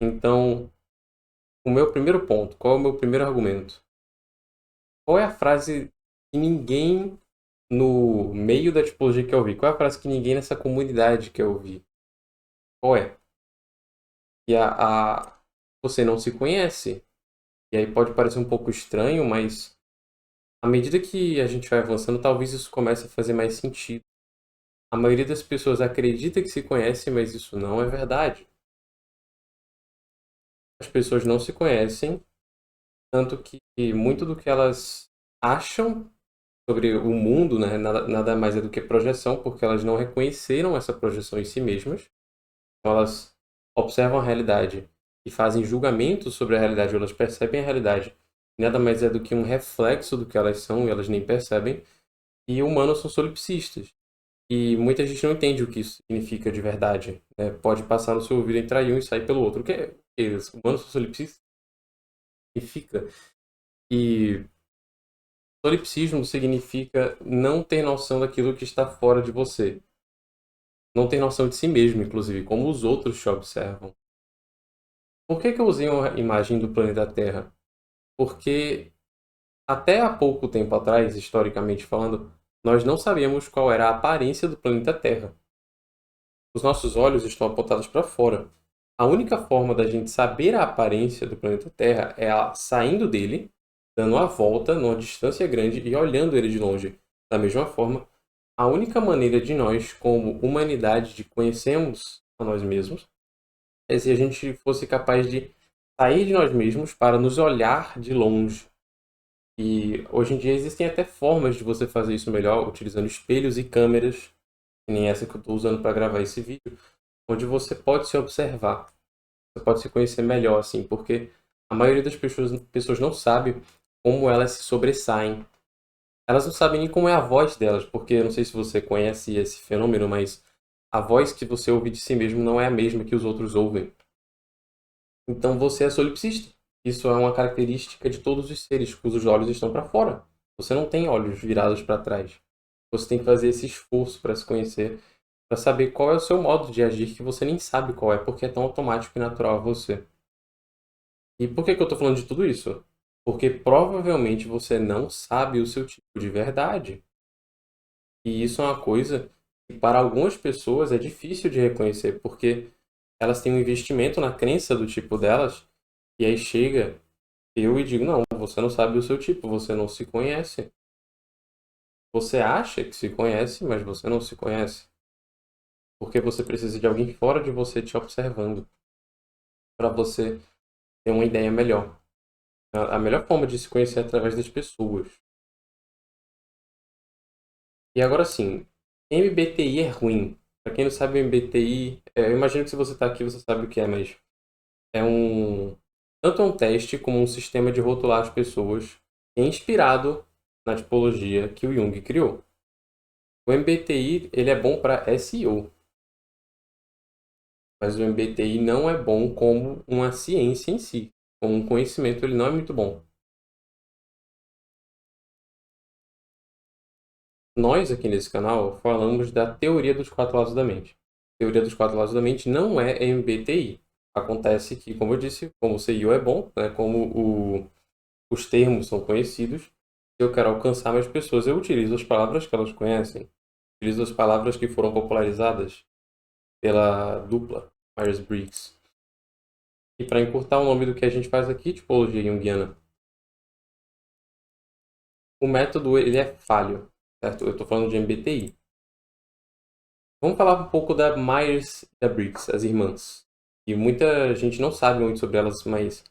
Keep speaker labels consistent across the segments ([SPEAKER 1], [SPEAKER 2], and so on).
[SPEAKER 1] Então, o meu primeiro ponto, qual é o meu primeiro argumento? Qual é a frase que ninguém no meio da tipologia quer ouvir? Qual é a frase que ninguém nessa comunidade quer ouvir? Qual é? E você não se conhece. E aí pode parecer um pouco estranho, mas à medida que a gente vai avançando, talvez isso comece a fazer mais sentido. A maioria das pessoas acredita que se conhece, mas isso não é verdade. As pessoas não se conhecem, tanto que muito do que elas acham sobre o mundo, né, nada mais é do que projeção, porque elas não reconheceram essa projeção em si mesmas. Então elas observam a realidade e fazem julgamentos sobre a realidade, ou elas percebem a realidade. Nada mais é do que um reflexo do que elas são e elas nem percebem. E humanos são solipsistas. E muita gente não entende o que isso significa de verdade, né? Pode passar no seu ouvido, entrar em um e sair pelo outro. O que é? Humanos são solipsistas? Significa. E solipsismo significa não ter noção daquilo que está fora de você. Não ter noção de si mesmo, inclusive, como os outros te observam. Por que eu usei uma imagem do planeta Terra? Porque até há pouco tempo atrás, historicamente falando, nós não sabíamos qual era a aparência do planeta Terra. Os nossos olhos estão apontados para fora. A única forma da gente saber a aparência do planeta Terra é saindo dele, dando a volta numa distância grande e olhando ele de longe. Da mesma forma, a única maneira de nós, como humanidade, de conhecermos a nós mesmos é se a gente fosse capaz de sair de nós mesmos para nos olhar de longe. E hoje em dia existem até formas de você fazer isso melhor, utilizando espelhos e câmeras, que nem essa que eu estou usando para gravar esse vídeo, onde você pode se observar, você pode se conhecer melhor, assim, porque a maioria das pessoas não sabe como elas se sobressaem. Elas não sabem nem como é a voz delas, porque eu não sei se você conhece esse fenômeno, mas a voz que você ouve de si mesmo não é a mesma que os outros ouvem. Então você é solipsista. Isso é uma característica de todos os seres cujos olhos estão para fora. Você não tem olhos virados para trás. Você tem que fazer esse esforço para se conhecer, para saber qual é o seu modo de agir que você nem sabe qual é, porque é tão automático e natural a você. E por que eu estou falando de tudo isso? Porque provavelmente você não sabe o seu tipo de verdade. E isso é uma coisa que para algumas pessoas é difícil de reconhecer, porque elas têm um investimento na crença do tipo delas, e aí chega eu e digo, não, você não sabe o seu tipo, você não se conhece. Você acha que se conhece, mas você não se conhece. Porque você precisa de alguém fora de você te observando para você ter uma ideia melhor. A melhor forma de se conhecer é através das pessoas. E agora sim, MBTI é ruim. Para quem não sabe, MBTI, eu imagino que se você está aqui você sabe o que é, mas é tanto um teste como um sistema de rotular as pessoas inspirado na tipologia que o Jung criou. O MBTI ele é bom para SEO, mas o MBTI não é bom como uma ciência em si. Como um conhecimento, ele não é muito bom. Nós, aqui nesse canal, falamos da teoria dos quatro lados da mente. A teoria dos quatro lados da mente não é MBTI. Acontece que, como eu disse, como o CIO é bom, né, os termos são conhecidos, se eu quero alcançar mais pessoas, eu utilizo as palavras que elas conhecem. Utilizo as palavras que foram popularizadas pela dupla Myers-Briggs. E para encurtar o nome do que a gente faz aqui, tipologia junguiana, o método ele é falho, certo? Eu estou falando de MBTI. Vamos falar um pouco da Myers e da Briggs, as irmãs. E muita gente não sabe muito sobre elas, mas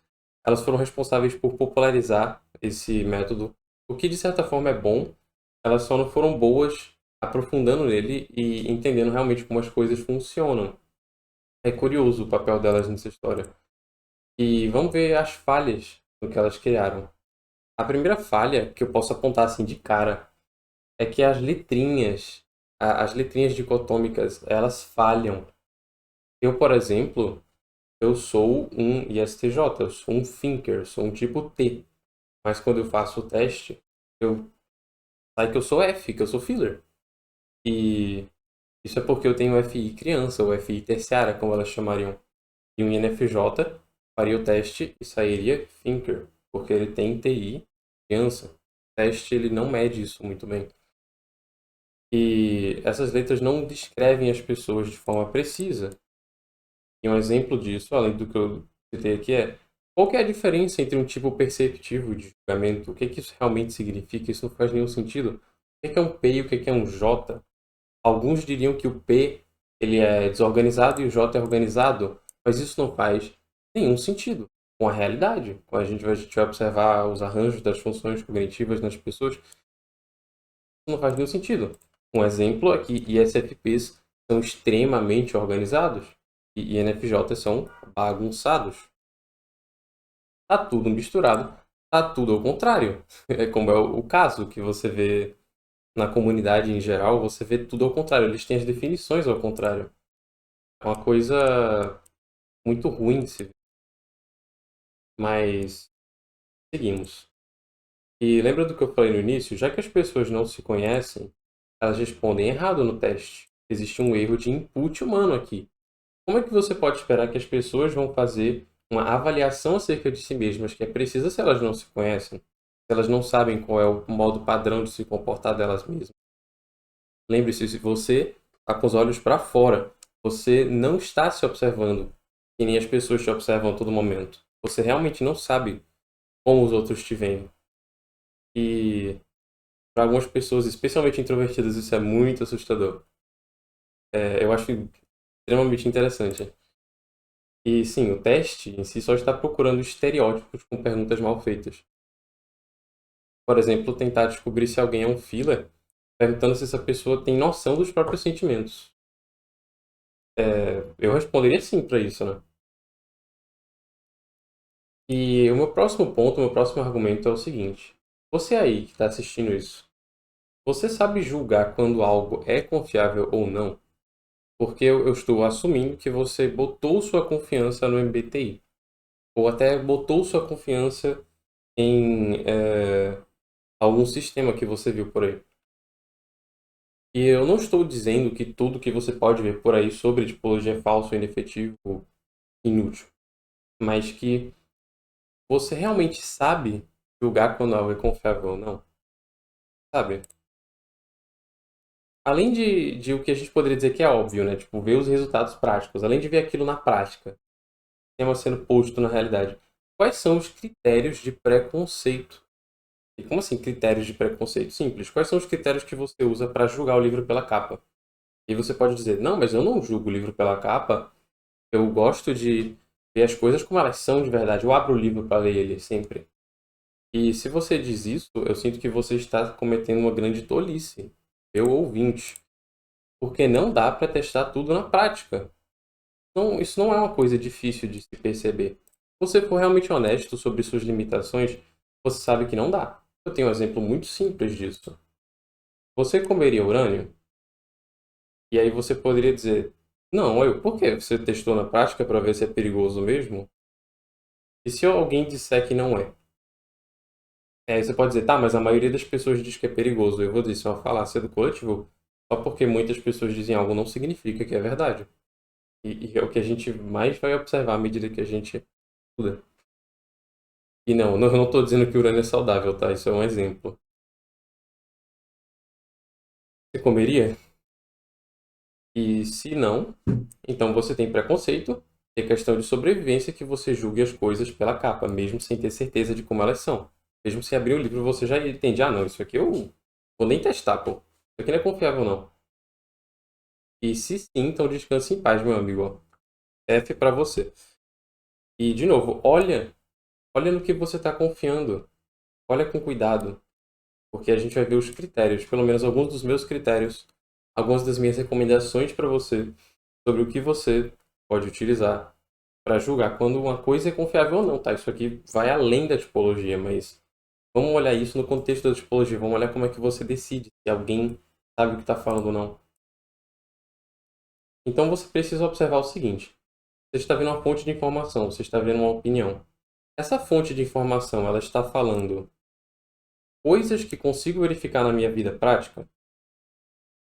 [SPEAKER 1] elas foram responsáveis por popularizar esse método, o que de certa forma é bom. Elas só não foram boas aprofundando nele e entendendo realmente como as coisas funcionam. É curioso o papel delas nessa história. E vamos ver as falhas no que elas criaram. A primeira falha que eu posso apontar assim de cara é que as letrinhas dicotômicas, elas falham. Eu, por exemplo, eu sou um ISTJ, eu sou um thinker, sou um tipo T. Mas quando eu faço o teste, eu sai que eu sou F, que eu sou filler. E isso é porque eu tenho FI criança, ou FI terciária, como elas chamariam. E um INFJ faria o teste e sairia thinker, porque ele tem TI criança. O teste ele não mede isso muito bem. E essas letras não descrevem as pessoas de forma precisa. E um exemplo disso, além do que eu citei aqui, é qual que é a diferença entre um tipo perceptivo de julgamento? O que que isso realmente significa? Isso não faz nenhum sentido. O que que é um P e o que que é um J? Alguns diriam que o P ele é desorganizado e o J é organizado, mas isso não faz nenhum sentido com a realidade. Quando a gente vai observar os arranjos das funções cognitivas nas pessoas, isso não faz nenhum sentido. Um exemplo é que ISFPs são extremamente organizados e INFJs são bagunçados. Tá tudo misturado, tá tudo ao contrário. É como é o caso que você vê na comunidade em geral, você vê tudo ao contrário. Eles têm as definições ao contrário. É uma coisa muito ruim de se ver. Mas seguimos. E lembra do que eu falei no início? Já que as pessoas não se conhecem, elas respondem errado no teste. Existe um erro de input humano aqui. Como é que você pode esperar que as pessoas vão fazer uma avaliação acerca de si mesmas que é precisa se elas não se conhecem? Se elas não sabem qual é o modo padrão de se comportar delas mesmas? Lembre-se, se você está com os olhos para fora, você não está se observando, que nem as pessoas te observam a todo momento. Você realmente não sabe como os outros te veem. E para algumas pessoas, especialmente introvertidas, isso é muito assustador. Eu acho extremamente interessante. E sim, o teste em si só está procurando estereótipos com perguntas mal feitas. Por exemplo, tentar descobrir se alguém é um filler, perguntando se essa pessoa tem noção dos próprios sentimentos. Eu responderia sim para isso, né? E o meu próximo ponto, o meu próximo argumento é o seguinte: você aí que está assistindo isso, você sabe julgar quando algo é confiável ou não? Porque eu estou assumindo que você botou sua confiança no MBTI, ou até botou sua confiança em algum sistema que você viu por aí. E eu não estou dizendo que tudo que você pode ver por aí sobre tipologia é falso, inefetivo, inútil, mas que você realmente sabe julgar quando algo é confiável ou não, sabe? Além de o que a gente poderia dizer que é óbvio, né? Tipo, ver os resultados práticos, além de ver aquilo na prática, tema sendo posto na realidade, quais são os critérios de preconceito? E como assim critérios de preconceito? Simples. Quais são os critérios que você usa para julgar o livro pela capa? E você pode dizer, não, mas eu não julgo o livro pela capa, eu gosto de ver as coisas como elas são de verdade. Eu abro o livro para ler ele sempre. E se você diz isso, eu sinto que você está cometendo uma grande tolice, eu ouvinte. Porque não dá para testar tudo na prática. Então, isso não é uma coisa difícil de se perceber. Se você for realmente honesto sobre suas limitações, você sabe que não dá. Eu tenho um exemplo muito simples disso. Você comeria urânio? E aí você poderia dizer, não, por quê? Você testou na prática para ver se é perigoso mesmo? E se alguém disser que não é? Você pode dizer, tá, mas a maioria das pessoas diz que é perigoso. Eu vou dizer, isso é uma falácia do coletivo. Só porque muitas pessoas dizem algo não significa que é verdade. E é o que a gente mais vai observar à medida que a gente estuda. E não estou dizendo que o urânio é saudável, tá? Isso é um exemplo. Você comeria? E se não, então você tem preconceito, é questão de sobrevivência que você julgue as coisas pela capa, mesmo sem ter certeza de como elas são. Mesmo se abrir o livro, você já entende, ah, não, isso aqui eu vou nem testar, pô. Isso aqui não é confiável, não. E se sim, então descanse em paz, meu amigo. Ó. F para você. E, de novo, olha no que você está confiando. Olha com cuidado. Porque a gente vai ver os critérios, pelo menos alguns dos meus critérios, algumas das minhas recomendações para você sobre o que você pode utilizar para julgar quando uma coisa é confiável ou não, tá? Isso aqui vai além da tipologia, mas vamos olhar isso no contexto da tipologia, vamos olhar como é que você decide se alguém sabe o que está falando ou não. Então você precisa observar o seguinte: você está vendo uma fonte de informação, você está vendo uma opinião. Essa fonte de informação, ela está falando coisas que consigo verificar na minha vida prática,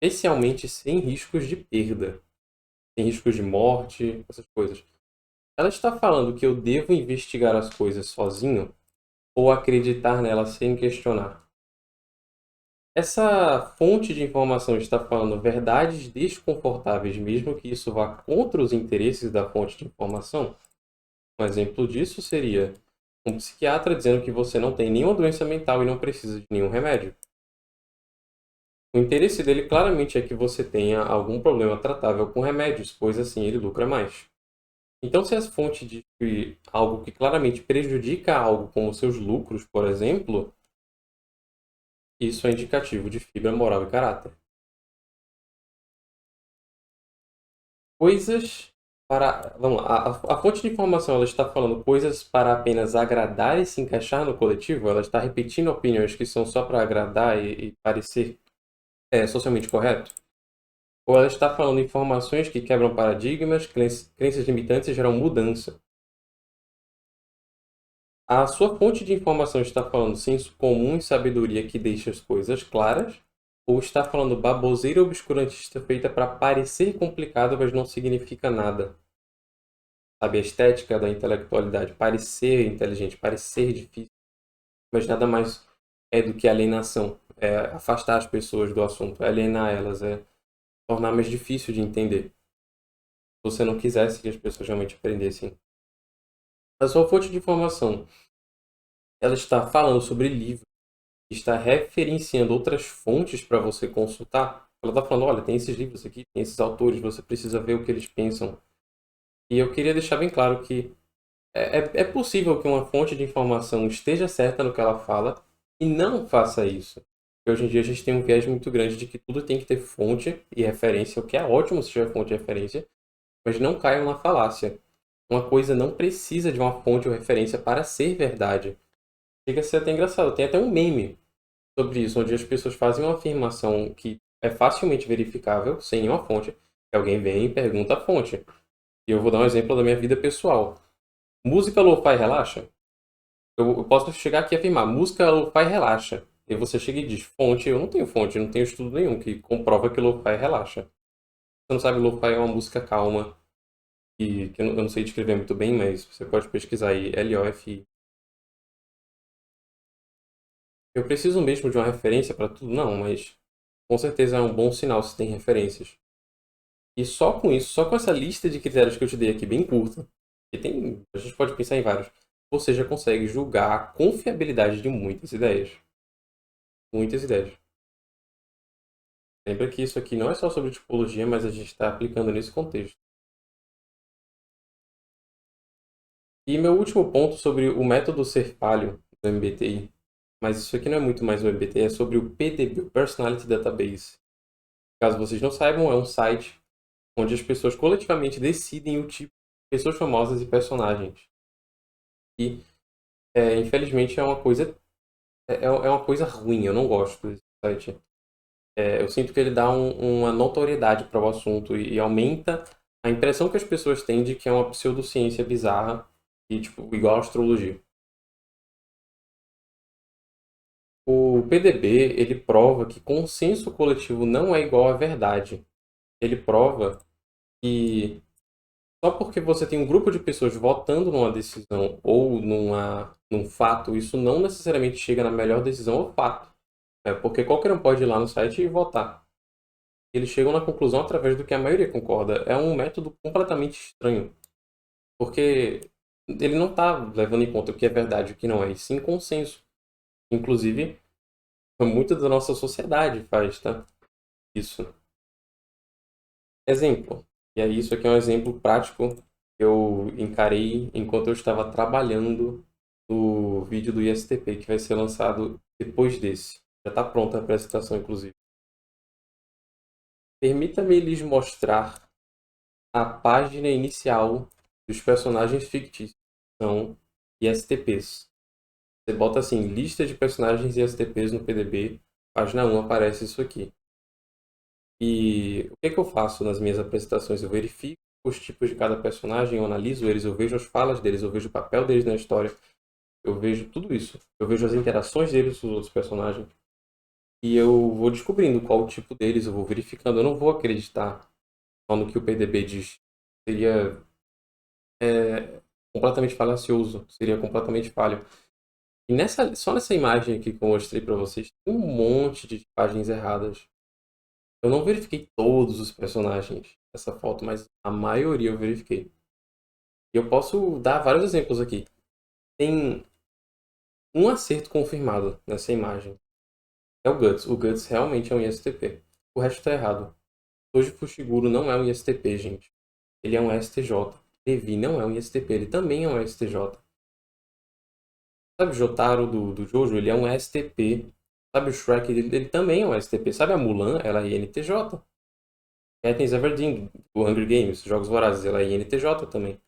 [SPEAKER 1] especialmente sem riscos de perda, sem riscos de morte, essas coisas. ela está falando que eu devo investigar as coisas sozinho ou acreditar nela sem questionar? Essa fonte de informação está falando verdades desconfortáveis, mesmo que isso vá contra os interesses da fonte de informação? Um exemplo disso seria um psiquiatra dizendo que você não tem nenhuma doença mental e não precisa de nenhum remédio. O interesse dele claramente é que você tenha algum problema tratável com remédios, pois assim ele lucra mais. Então, se as fontes de algo que claramente prejudica algo, como seus lucros, por exemplo, isso é indicativo de fibra moral e caráter. Coisas para. Vamos lá. A fonte de informação ela está falando coisas para apenas agradar e se encaixar no coletivo? Ela está repetindo opiniões que são só para agradar e parecer socialmente correto? Ou ela está falando informações que quebram paradigmas, crenças limitantes e geram mudança? A sua fonte de informação está falando senso comum e sabedoria que deixa as coisas claras? Ou está falando baboseira obscurantista feita para parecer complicado, mas não significa nada? Sabe, a estética da intelectualidade, parecer inteligente, parecer difícil, mas nada mais é do que alienação. É afastar as pessoas do assunto, é alienar elas, é tornar mais difícil de entender. Se você não quisesse que as pessoas realmente aprendessem. A sua fonte de informação, ela está falando sobre livros, está referenciando outras fontes para você consultar. Ela está falando, olha, tem esses livros aqui, tem esses autores, você precisa ver o que eles pensam. E eu queria deixar bem claro que é possível que uma fonte de informação esteja certa no que ela fala e não faça isso. Porque hoje em dia a gente tem um viés muito grande de que tudo tem que ter fonte e referência, o que é ótimo se tiver fonte e referência, mas não caiam na falácia. Uma coisa não precisa de uma fonte ou referência para ser verdade. Chega a ser até engraçado. Tem até um meme sobre isso, onde as pessoas fazem uma afirmação que é facilmente verificável, sem nenhuma fonte, e alguém vem e pergunta a fonte. E eu vou dar um exemplo da minha vida pessoal. Música lo-fi relaxa? Eu posso chegar aqui e afirmar, música lo-fi relaxa. E você chega e diz, fonte, eu não tenho fonte, eu não tenho estudo nenhum que comprova que lo-fi relaxa. Você não sabe, lo-fi é uma música calma, que eu não sei descrever muito bem, mas você pode pesquisar aí, L-O-F-I. Eu preciso mesmo de uma referência para tudo? Não, mas com certeza é um bom sinal se tem referências. E só com isso, só com essa lista de critérios que eu te dei aqui bem curta, que tem, a gente pode pensar em vários, você já consegue julgar a confiabilidade de muitas ideias. Muitas ideias. Lembra que isso aqui não é só sobre tipologia, mas a gente está aplicando nesse contexto. E meu último ponto sobre o método ser falho do MBTI, mas isso aqui não é muito mais o MBTI, é sobre o PDB, o Personality Database. Caso vocês não saibam, é um site onde as pessoas coletivamente decidem o tipo de pessoas famosas e personagens. E, infelizmente, é uma coisa ruim, eu não gosto desse site. Eu sinto que ele dá uma notoriedade para o assunto e aumenta a impressão que as pessoas têm de que é uma pseudociência bizarra e, tipo, igual a astrologia. O PDB, ele prova que consenso coletivo não é igual à verdade. Ele prova que só porque você tem um grupo de pessoas votando numa decisão ou num fato, isso não necessariamente chega na melhor decisão ou fato. Porque qualquer um pode ir lá no site e votar. Eles chegam na conclusão através do que a maioria concorda. É um método completamente estranho. Porque ele não está levando em conta o que é verdade e o que não é, e sim consenso. Inclusive, muita da nossa sociedade faz, tá? Isso. Exemplo. E aí, isso aqui é um exemplo prático que eu encarei enquanto eu estava trabalhando no vídeo do ISTP, que vai ser lançado depois desse. Já está pronta a apresentação, inclusive. Permita-me lhes mostrar a página inicial dos personagens fictícios, que são ISTPs. Você bota assim, lista de personagens ISTPs no PDB, página 1 aparece isso aqui. E o que que eu faço nas minhas apresentações? Eu verifico os tipos de cada personagem, eu analiso eles, eu vejo as falas deles, eu vejo o papel deles na história, eu vejo tudo isso. Eu vejo as interações deles com os outros personagens. E eu vou descobrindo qual o tipo deles, eu vou verificando. Eu não vou acreditar só no que o PDB diz. Seria é completamente falacioso, seria completamente falho. E só nessa imagem aqui que eu mostrei para vocês, tem um monte de imagens erradas. Eu não verifiquei todos os personagens dessa foto, mas a maioria eu verifiquei. E eu posso dar vários exemplos aqui. Tem um acerto confirmado nessa imagem. É o Guts. O Guts realmente é um ISTP. O resto tá errado. Hoje Fushiguro não é um ISTP, gente. Ele é um STJ. Levi não é um ISTP, ele também é um STJ. Sabe o Jotaro do Jojo? Ele é um STP. Sabe o Shrek? Ele também é um STP. Sabe a Mulan? Ela é INTJ. Katniss Everdeen, do Hunger Games, Jogos Vorazes, ela é INTJ também.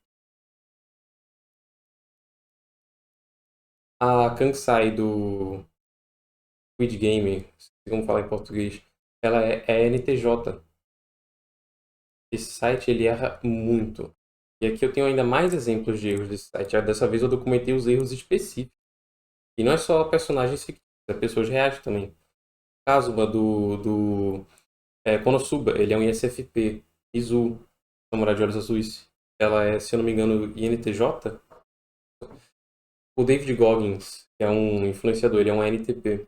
[SPEAKER 1] A Kansai do Squid Game, não sei como falar em português, ela é NTJ. Esse site ele erra muito. E aqui eu tenho ainda mais exemplos de erros desse site. Dessa vez eu documentei os erros específicos. E não é só personagens fictícios, é pessoas reais também. Kazuma Konosuba, ele é um ISFP. Izu, Samurai de Olhos Azuis, ela é, se eu não me engano, INTJ. O David Goggins, que é um influenciador, ele é um NTP.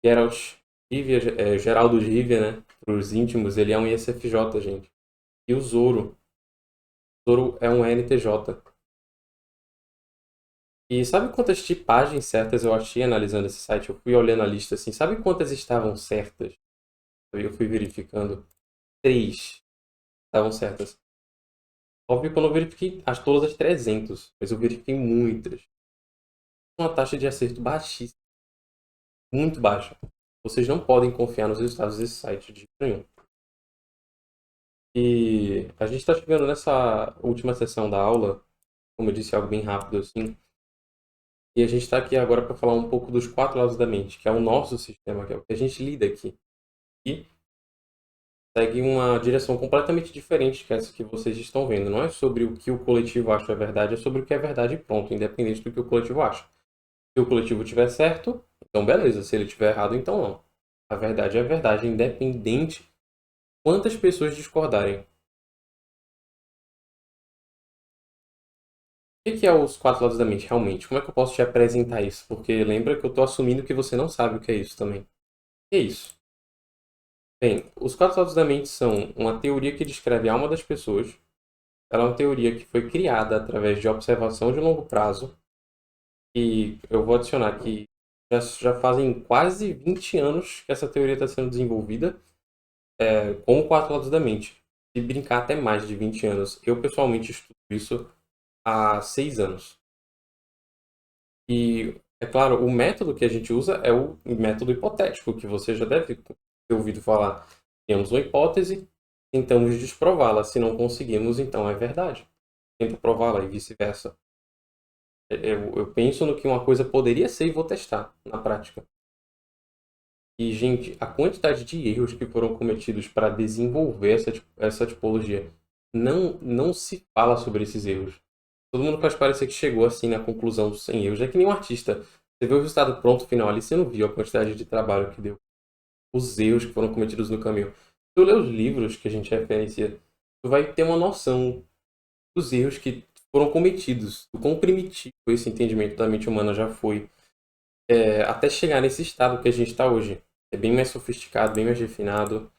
[SPEAKER 1] Geralt Rivia, Geraldo de Rivia, né? Para os íntimos, ele é um ISFJ, gente. E o Zoro. Zoro é um NTJ. E sabe quantas tipagens certas eu achei analisando esse site? Eu fui olhando a lista assim. Sabe quantas estavam certas? Eu fui verificando. 3 estavam certas. Óbvio que eu não verifiquei todas as 300, mas eu verifiquei muitas. Uma taxa de acerto baixíssima. Muito baixa. Vocês não podem confiar nos resultados desse site de jeito nenhum. E a gente está chegando nessa última sessão da aula, como eu disse, algo bem rápido assim. E a gente está aqui agora para falar um pouco dos 4 lados da mente, que é o nosso sistema, que é o que a gente lida aqui. E segue uma direção completamente diferente que essa que vocês estão vendo. Não é sobre o que o coletivo acha é verdade, é sobre o que é verdade e pronto, independente do que o coletivo acha. Se o coletivo tiver certo, então beleza. Se ele tiver errado, então não. A verdade é a verdade, independente quantas pessoas discordarem. O que é os 4 lados da mente, realmente? Como é que eu posso te apresentar isso? Porque lembra que eu estou assumindo que você não sabe o que é isso também. O que é isso? Bem, os 4 lados da mente são uma teoria que descreve a alma das pessoas. Ela é uma teoria que foi criada através de observação de longo prazo. E eu vou adicionar que já fazem quase 20 anos que essa teoria está sendo desenvolvida como 4 lados da mente. Se brincar até mais de 20 anos. Eu, pessoalmente, estudo isso há 6 anos. E, é claro, o método que a gente usa é o método hipotético, que você já deve ter ouvido falar. Temos uma hipótese, tentamos desprová-la. Se não conseguimos, então é verdade. Tenta prová-la e vice-versa. Eu penso no que uma coisa poderia ser e vou testar na prática. E, gente, a quantidade de erros que foram cometidos para desenvolver essa tipologia, não se fala sobre esses erros. Todo mundo faz parecer que chegou assim na conclusão sem erros. É que nem um artista. Você vê o resultado pronto final ali, você não viu a quantidade de trabalho que deu. Os erros que foram cometidos no caminho. Se tu ler os livros que a gente referencia, tu vai ter uma noção dos erros que foram cometidos. Do quão primitivo esse entendimento da mente humana já foi. Até chegar nesse estado que a gente está hoje. É bem mais sofisticado, bem mais refinado.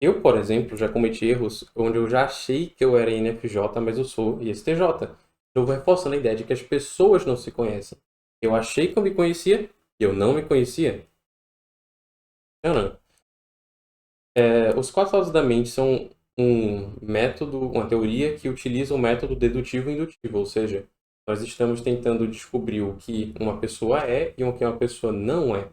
[SPEAKER 1] Eu, por exemplo, já cometi erros onde eu já achei que eu era INFJ, mas eu sou ISTJ. Eu vou reforçando a ideia de que as pessoas não se conhecem. Eu achei que eu me conhecia e eu não me conhecia. Não. Os 4 lados da mente são um método, uma teoria que utiliza o método dedutivo e indutivo, ou seja, nós estamos tentando descobrir o que uma pessoa é e o que uma pessoa não é.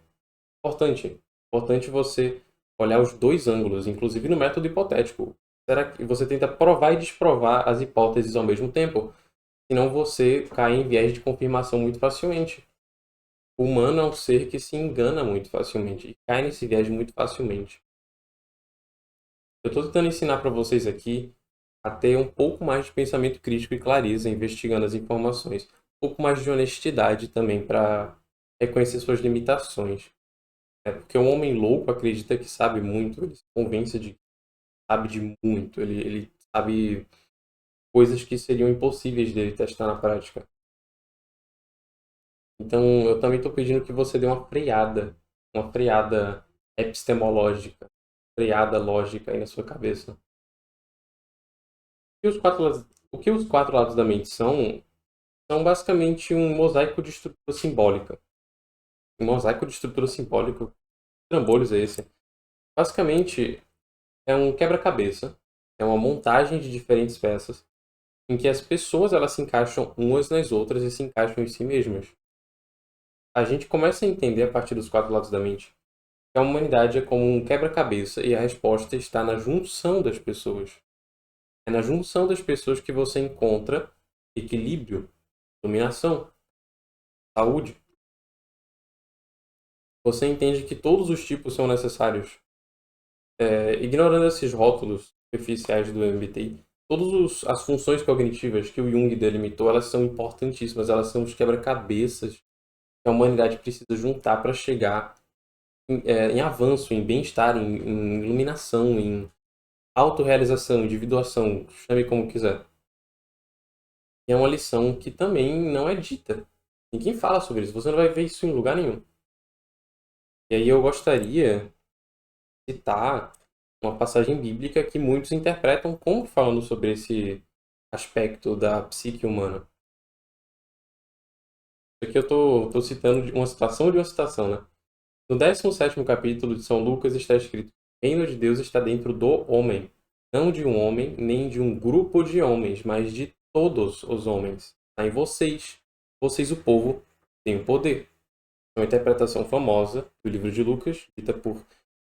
[SPEAKER 1] Importante você olhar os dois ângulos, inclusive no método hipotético. Será que você tenta provar e desprovar as hipóteses ao mesmo tempo? Senão você cai em viés de confirmação muito facilmente. O humano é um ser que se engana muito facilmente e cai nesse viés muito facilmente. Eu estou tentando ensinar para vocês aqui a ter um pouco mais de pensamento crítico e clareza, investigando as informações. Um pouco mais de honestidade também para reconhecer suas limitações. Porque um homem louco acredita que sabe muito, ele se convence de que sabe de muito, ele sabe coisas que seriam impossíveis dele testar na prática. Então, eu também estou pedindo que você dê uma freada epistemológica, freada lógica aí na sua cabeça. O que os quatro lados da mente são basicamente um mosaico de estrutura simbólica. Um mosaico de estrutura simbólica? Que trambolhos é esse? Basicamente, é um quebra-cabeça, é uma montagem de diferentes peças, em que as pessoas elas se encaixam umas nas outras e se encaixam em si mesmas. A gente começa a entender a partir dos quatro lados da mente que a humanidade é como um quebra-cabeça e a resposta está na junção das pessoas. É na junção das pessoas que você encontra equilíbrio, dominação, saúde. Você entende que todos os tipos são necessários. Ignorando esses rótulos superficiais do MBTI, todas as funções cognitivas que o Jung delimitou, elas são importantíssimas, elas são os quebra-cabeças que a humanidade precisa juntar para chegar em avanço, em bem-estar, em iluminação, em autorrealização, individuação, chame como quiser. E é uma lição que também não é dita. Ninguém fala sobre isso, você não vai ver isso em lugar nenhum. E aí eu gostaria de citar uma passagem bíblica que muitos interpretam como falando sobre esse aspecto da psique humana. Isso aqui eu tô citando de uma citação, né? No 17º capítulo de São Lucas está escrito: o reino de Deus está dentro do homem, não de um homem, nem de um grupo de homens, mas de todos os homens. Está em vocês. Vocês, o povo, têm o poder. É uma interpretação famosa do livro de Lucas, dita por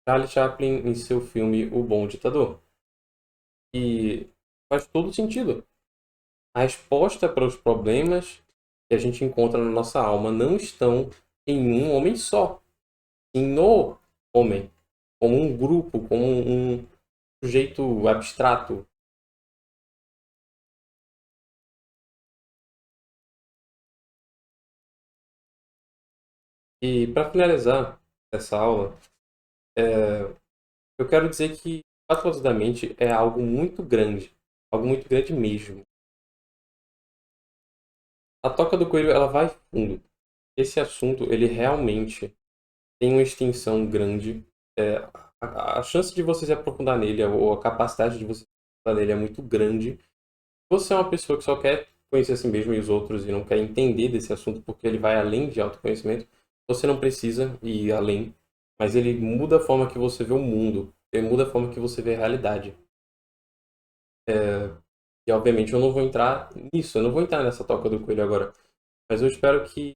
[SPEAKER 1] Charlie Chaplin em seu filme O Bom Ditador. E faz todo sentido. A resposta para os problemas que a gente encontra na nossa alma não estão em um homem só, sim no homem, como um grupo, como um sujeito abstrato. E para finalizar essa aula, eu quero dizer que quatro lados da mente é algo muito grande mesmo. A Toca do Coelho ela vai fundo. Esse assunto ele realmente tem uma extensão grande. É, a chance de você se aprofundar nele, ou a capacidade de você se aprofundar nele é muito grande. Se você é uma pessoa que só quer conhecer a si mesmo e os outros e não quer entender desse assunto porque ele vai além de autoconhecimento, você não precisa ir além, mas ele muda a forma que você vê o mundo, ele muda a forma que você vê a realidade. E obviamente eu não vou entrar nisso, eu não vou entrar nessa toca do coelho agora, mas eu espero que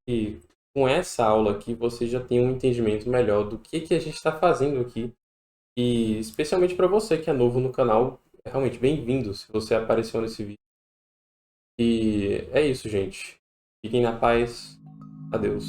[SPEAKER 1] com essa aula aqui você já tenha um entendimento melhor do que a gente está fazendo aqui. E especialmente para você que é novo no canal, é realmente bem-vindo se você apareceu nesse vídeo. E é isso, gente. Fiquem na paz. Adeus.